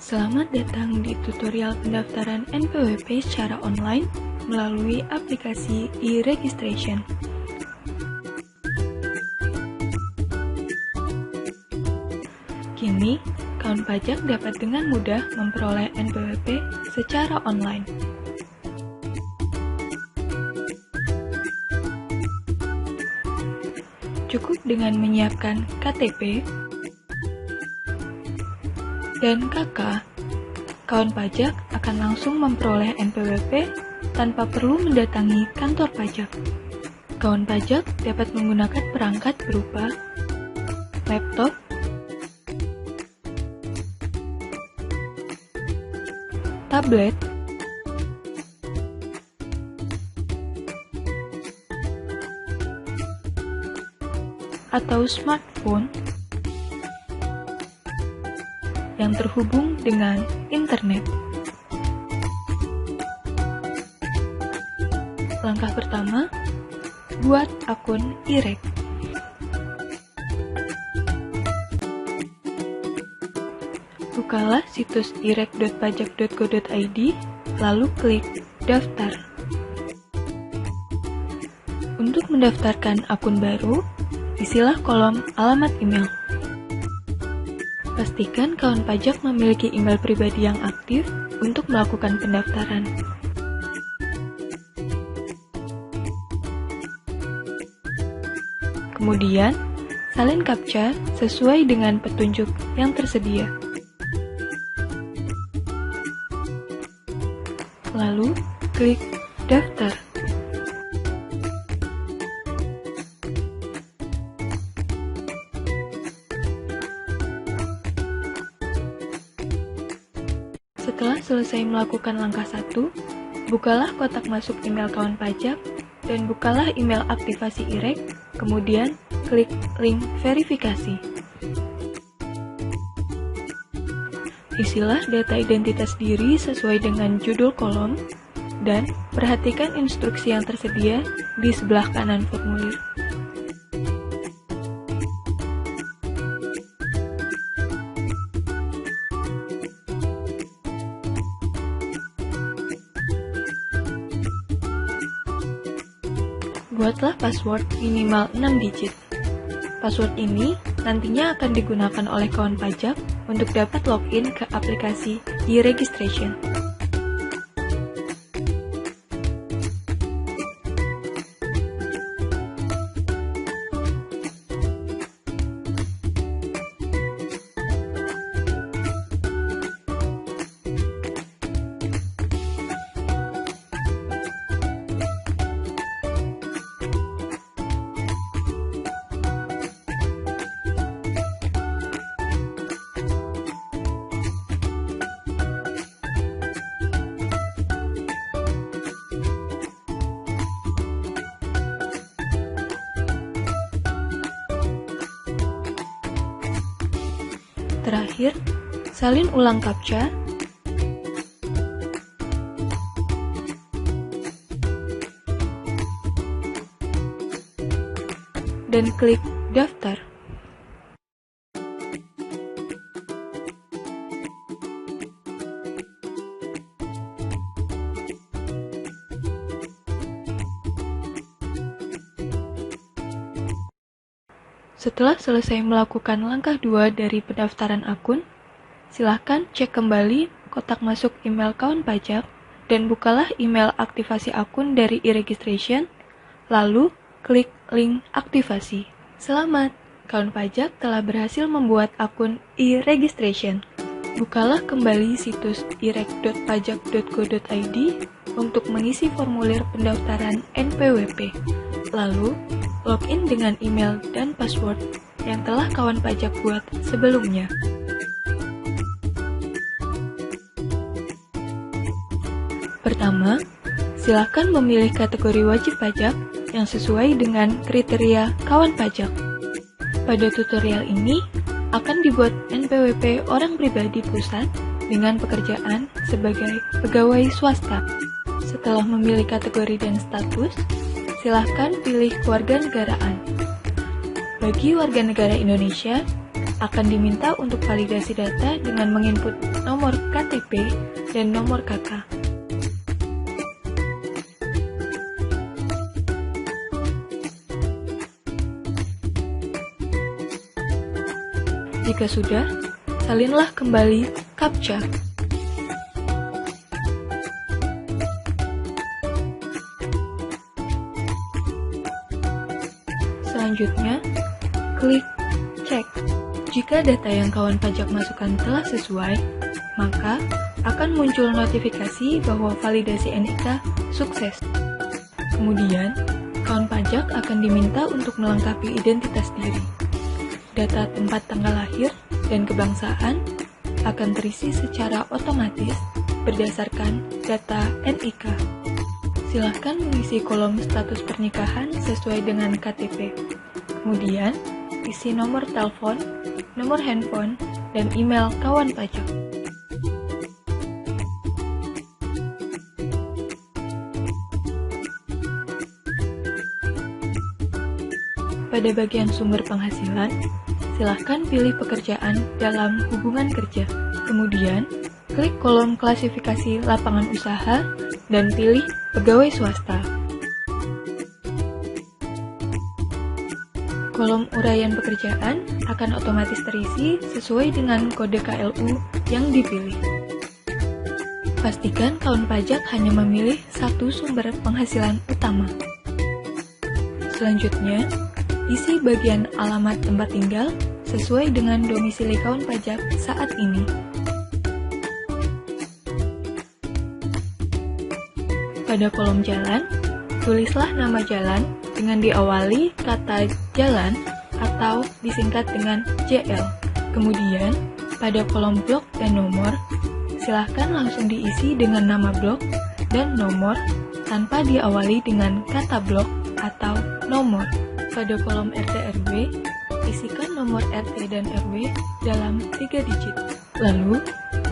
Selamat datang di tutorial pendaftaran NPWP secara online melalui aplikasi e-registration. Kini, kawan pajak dapat dengan mudah memperoleh NPWP secara online. Cukup dengan menyiapkan KTP dan KK, kawan pajak akan langsung memperoleh NPWP tanpa perlu mendatangi kantor pajak. Kawan pajak dapat menggunakan perangkat berupa laptop, tablet, atau smartphone yang terhubung dengan internet. Langkah pertama, buat akun IREG. Bukalah situs ireg.pajak.go.id, lalu klik Daftar. Untuk mendaftarkan akun baru, isilah kolom alamat email. Pastikan kawan pajak memiliki email pribadi yang aktif untuk melakukan pendaftaran. Kemudian, salin CAPTCHA sesuai dengan petunjuk yang tersedia. Lalu, klik Daftar. Setelah selesai melakukan langkah 1, bukalah kotak masuk email kawan pajak dan bukalah email aktivasi IREG, kemudian klik link verifikasi. Isilah data identitas diri sesuai dengan judul kolom dan perhatikan instruksi yang tersedia di sebelah kanan formulir. Buatlah password minimal 6 digit. Password ini nantinya akan digunakan oleh kawan pajak untuk dapat login ke aplikasi e-registration. Terakhir, salin ulang CAPTCHA dan klik Daftar. Setelah selesai melakukan langkah 2 dari pendaftaran akun, silahkan cek kembali kotak masuk email kawan pajak dan bukalah email aktivasi akun dari e-registration, lalu klik link aktivasi. Selamat, kawan pajak telah berhasil membuat akun e-registration. Bukalah kembali situs ireg.pajak.go.id untuk mengisi formulir pendaftaran NPWP. Lalu, login dengan email dan password yang telah kawan pajak buat sebelumnya. Pertama, silakan memilih kategori wajib pajak yang sesuai dengan kriteria kawan pajak. Pada tutorial ini, akan dibuat NPWP orang pribadi pusat dengan pekerjaan sebagai pegawai swasta. Setelah memilih kategori dan status, silahkan pilih kewarganegaraan. Bagi warga negara Indonesia, akan diminta untuk validasi data dengan menginput nomor KTP, dan nomor KK. Jika sudah, salinlah kembali CAPTCHA. Selanjutnya, klik cek. Jika data yang kawan pajak masukkan telah sesuai, maka akan muncul notifikasi bahwa validasi NIK sukses. Kemudian, kawan pajak akan diminta untuk melengkapi identitas diri. Data tempat tanggal lahir dan kebangsaan akan terisi secara otomatis berdasarkan data NIK. Silahkan mengisi kolom status pernikahan sesuai dengan KTP. Kemudian, isi nomor telepon, nomor handphone, dan email kawan pajak. Pada bagian sumber penghasilan, silahkan pilih pekerjaan dalam hubungan kerja. Kemudian, klik kolom klasifikasi lapangan usaha dan pilih pegawai swasta. Kolom uraian pekerjaan akan otomatis terisi sesuai dengan kode KLU yang dipilih. Pastikan kawan pajak hanya memilih satu sumber penghasilan utama. Selanjutnya, isi bagian alamat tempat tinggal sesuai dengan domisili kawan pajak saat ini. Pada kolom jalan, tulislah nama jalan dengan diawali kata jalan atau disingkat dengan JL. Kemudian, pada kolom blok dan nomor, silahkan langsung diisi dengan nama blok dan nomor tanpa diawali dengan kata blok atau nomor. Pada kolom RT/RW, isikan nomor RT dan RW dalam 3 digit. Lalu,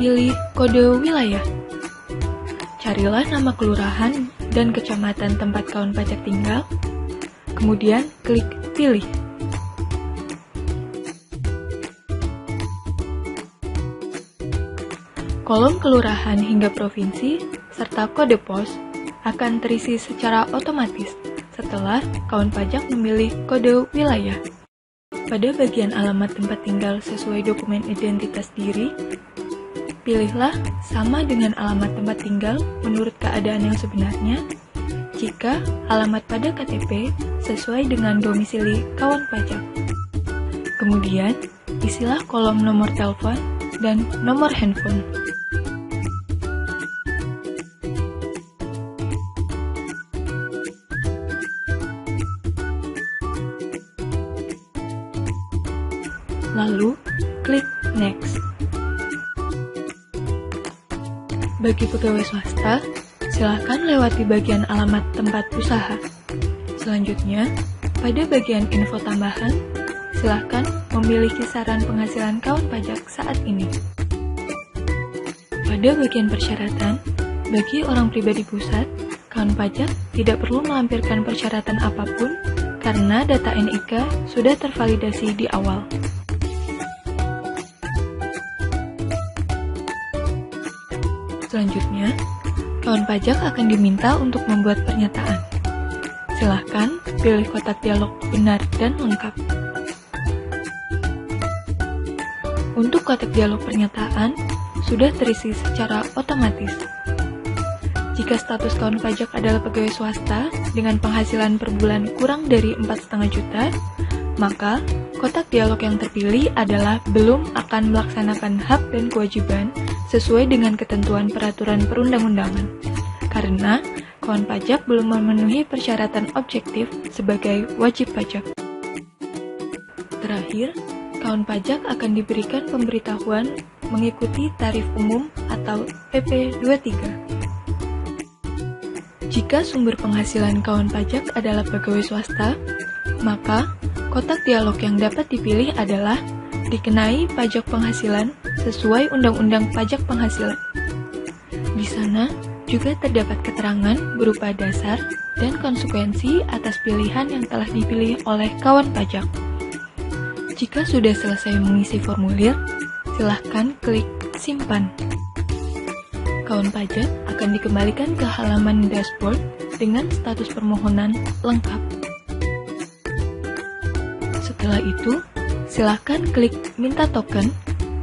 pilih kode wilayah. Carilah nama kelurahan dan kecamatan tempat kawan pajak tinggal, kemudian klik pilih. Kolom kelurahan hingga provinsi serta kode pos akan terisi secara otomatis setelah kawan pajak memilih kode wilayah. Pada bagian alamat tempat tinggal sesuai dokumen identitas diri, pilihlah sama dengan alamat tempat tinggal menurut keadaan yang sebenarnya jika alamat pada KTP sesuai dengan domisili kawan pajak. Kemudian, isilah kolom nomor telepon dan nomor handphone. Lalu, klik Next. Bagi pegawai swasta, silahkan lewati bagian alamat tempat usaha. Selanjutnya, pada bagian info tambahan, silahkan memilih kisaran penghasilan kawan pajak saat ini. Pada bagian persyaratan, bagi orang pribadi pusat, kawan pajak tidak perlu melampirkan persyaratan apapun karena data NIK sudah tervalidasi di awal. Selanjutnya, kawan pajak akan diminta untuk membuat pernyataan. Silahkan pilih kotak dialog benar dan lengkap. Untuk kotak dialog pernyataan, sudah terisi secara otomatis. Jika status kawan pajak adalah pegawai swasta dengan penghasilan per bulan kurang dari 4,5 juta, maka kotak dialog yang terpilih adalah belum akan melaksanakan hak dan kewajiban sesuai dengan ketentuan peraturan perundang-undangan, karena kawan pajak belum memenuhi persyaratan objektif sebagai wajib pajak. Terakhir, kawan pajak akan diberikan pemberitahuan mengikuti tarif umum atau PP 23. Jika sumber penghasilan kawan pajak adalah pegawai swasta, maka kotak dialog yang dapat dipilih adalah dikenai pajak penghasilan sesuai Undang-Undang Pajak Penghasilan. Di sana juga terdapat keterangan berupa dasar dan konsekuensi atas pilihan yang telah dipilih oleh kawan pajak. Jika sudah selesai mengisi formulir, silahkan klik simpan. kawan pajak akan dikembalikan ke halaman dashboard dengan status permohonan lengkap. Setelah itu, silakan klik Minta Token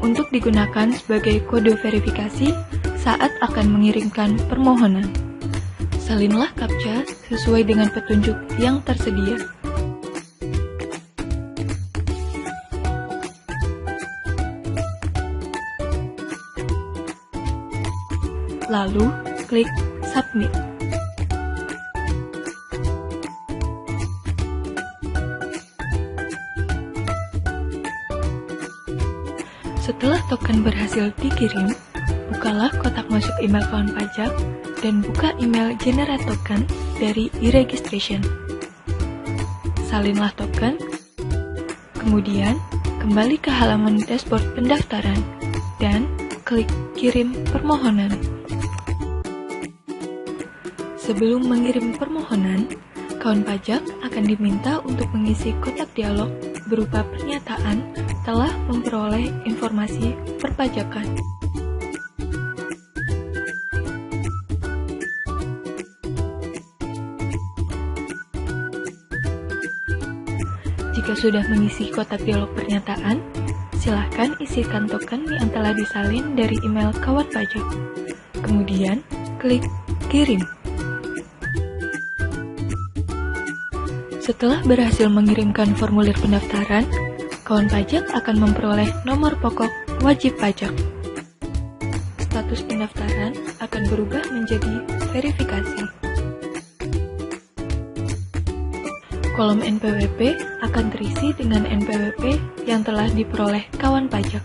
untuk digunakan sebagai kode verifikasi saat akan mengirimkan permohonan. Salinlah CAPTCHA sesuai dengan petunjuk yang tersedia. Lalu, klik Submit. Setelah token berhasil dikirim, bukalah kotak masuk email kawan pajak dan buka email Generate Token dari e-registration. Salinlah token, kemudian kembali ke halaman dashboard pendaftaran dan klik Kirim Permohonan. Sebelum mengirim permohonan, kawan pajak akan diminta untuk mengisi kotak dialog berupa pernyataan telah memperoleh informasi perpajakan. Jika sudah mengisi kotak dialog pernyataan, silahkan isikan token yang telah disalin dari email kawan pajak. Kemudian, klik Kirim. Setelah berhasil mengirimkan formulir pendaftaran, kawan pajak akan memperoleh nomor pokok wajib pajak. Status pendaftaran akan berubah menjadi verifikasi. Kolom NPWP akan terisi dengan NPWP yang telah diperoleh kawan pajak.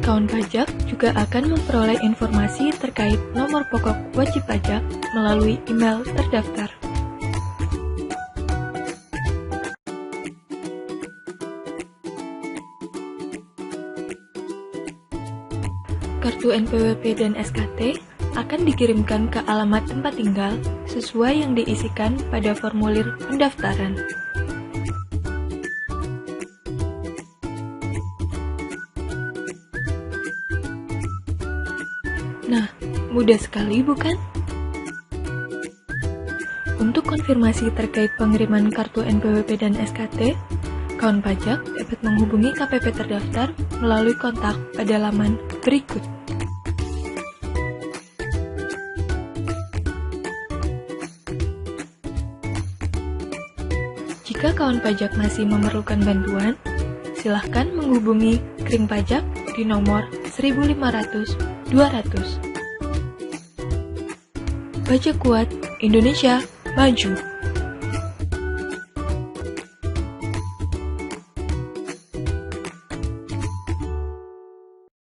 Kawan pajak juga akan memperoleh informasi terkait nomor pokok wajib pajak melalui email terdaftar. Kartu NPWP dan SKT akan dikirimkan ke alamat tempat tinggal sesuai yang diisikan pada formulir pendaftaran. Nah, mudah sekali bukan? Untuk konfirmasi terkait pengiriman kartu NPWP dan SKT, kawan pajak dapat menghubungi KPP terdaftar melalui kontak pada laman berikut. Jika kawan pajak masih memerlukan bantuan, silahkan menghubungi Kring Pajak di nomor 1500-200. Pajak Kuat, Indonesia Maju!